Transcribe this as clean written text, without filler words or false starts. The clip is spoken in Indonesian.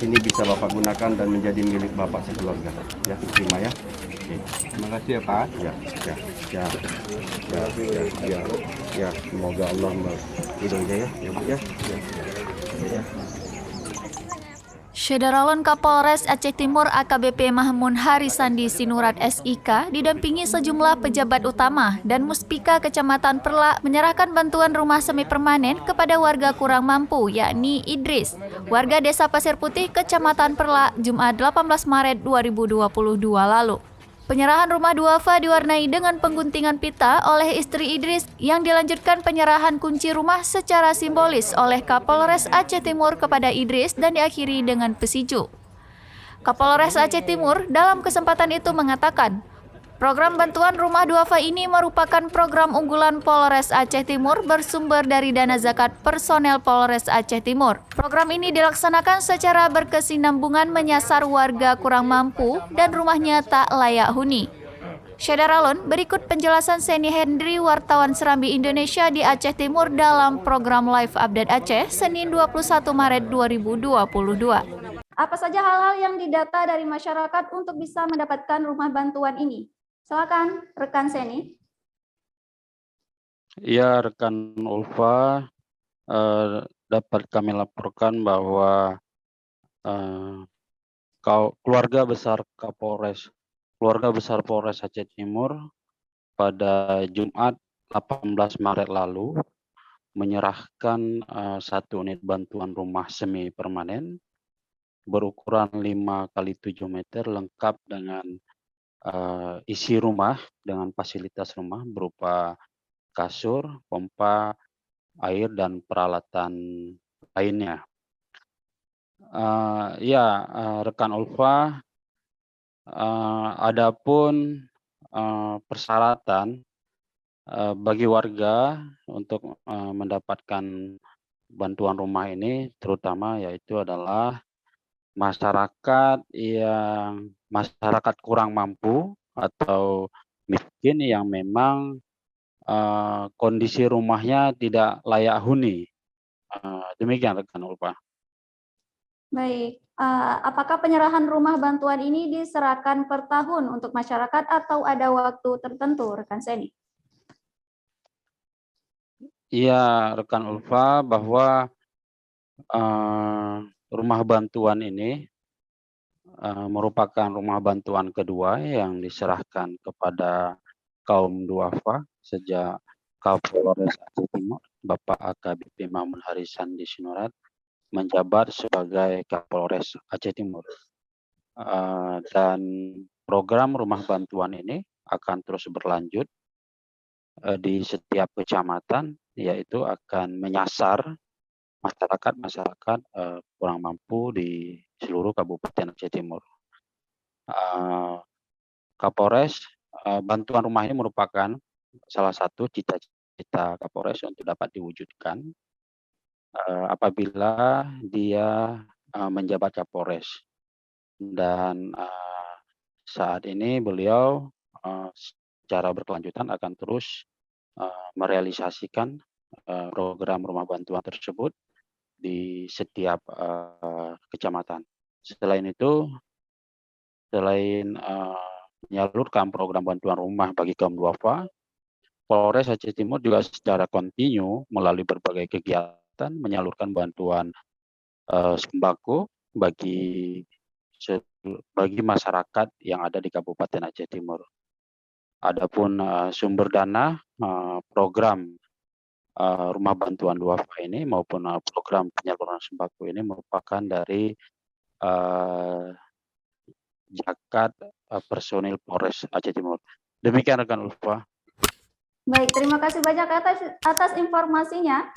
ini bisa Bapak gunakan dan menjadi milik Bapak sekeluarga. Ya, terima ya. Oke. Terima kasih ya Pak. Ya, semoga Allah meridhoinya ya, Bu ya. Ya. Syederalon Kapolres Aceh Timur AKBP Mahmun Harisandi Sinurat SIK didampingi sejumlah pejabat utama dan Muspika Kecamatan Perlak menyerahkan bantuan rumah semi permanen kepada warga kurang mampu yakni Idris, warga Desa Pasir Putih, Kecamatan Perlak, Jumat 18 Maret 2022 lalu. Penyerahan rumah duafa diwarnai dengan pengguntingan pita oleh istri Idris yang dilanjutkan penyerahan kunci rumah secara simbolis oleh Kapolres Aceh Timur kepada Idris dan diakhiri dengan pesiju. Kapolres Aceh Timur dalam kesempatan itu mengatakan, program bantuan rumah duafa ini merupakan program unggulan Polres Aceh Timur bersumber dari dana zakat personel Polres Aceh Timur. Program ini dilaksanakan secara berkesinambungan menyasar warga kurang mampu dan rumahnya tak layak huni. Syederalon, berikut penjelasan Seni Hendri, wartawan Serambi Indonesia di Aceh Timur dalam program Live Update Aceh, Senin 21 Maret 2022. Apa saja hal-hal yang didata dari masyarakat untuk bisa mendapatkan rumah bantuan ini? Silakan, rekan Seni. Ya, rekan Ulfa, dapat kami laporkan bahwa keluarga besar Polres Aceh Timur pada Jumat 18 Maret lalu menyerahkan satu unit bantuan rumah semi permanen berukuran 5 kali 7 meter lengkap dengan isi rumah dengan fasilitas rumah berupa kasur, pompa air dan peralatan lainnya. Rekan Ulfa, adapun persyaratan bagi warga untuk mendapatkan bantuan rumah ini terutama yaitu adalah masyarakat kurang mampu atau miskin yang memang kondisi rumahnya tidak layak huni. Demikian rekan Ulfa. Baik, apakah penyerahan rumah bantuan ini diserahkan per tahun untuk masyarakat atau ada waktu tertentu, rekan Seni? Iya, rekan Ulfa, bahwa rumah bantuan ini merupakan rumah bantuan kedua yang diserahkan kepada kaum duafa sejak Kapolres Aceh Timur, Bapak AKBP Mahmun Harisandi Sinurat, menjabat sebagai Kapolres Aceh Timur. Dan program rumah bantuan ini akan terus berlanjut di setiap kecamatan, yaitu akan menyasar masyarakat kurang mampu di seluruh Kabupaten Aceh Timur. Kapolres, bantuan rumah ini merupakan salah satu cita-cita Kapolres untuk dapat diwujudkan apabila dia menjabat Kapolres. Dan saat ini beliau secara berkelanjutan akan terus merealisasikan program rumah bantuan tersebut di setiap kecamatan. Selain itu, selain menyalurkan program bantuan rumah bagi kaum duafa, Polres Aceh Timur juga secara kontinu melalui berbagai kegiatan menyalurkan bantuan sembako bagi masyarakat yang ada di Kabupaten Aceh Timur. Adapun sumber dana program rumah bantuan duafa ini maupun program penyaluran sembako ini merupakan dari zakat personil Polres Aceh Timur. Demikian rekan Ulfa. Baik, terima kasih banyak atas informasinya.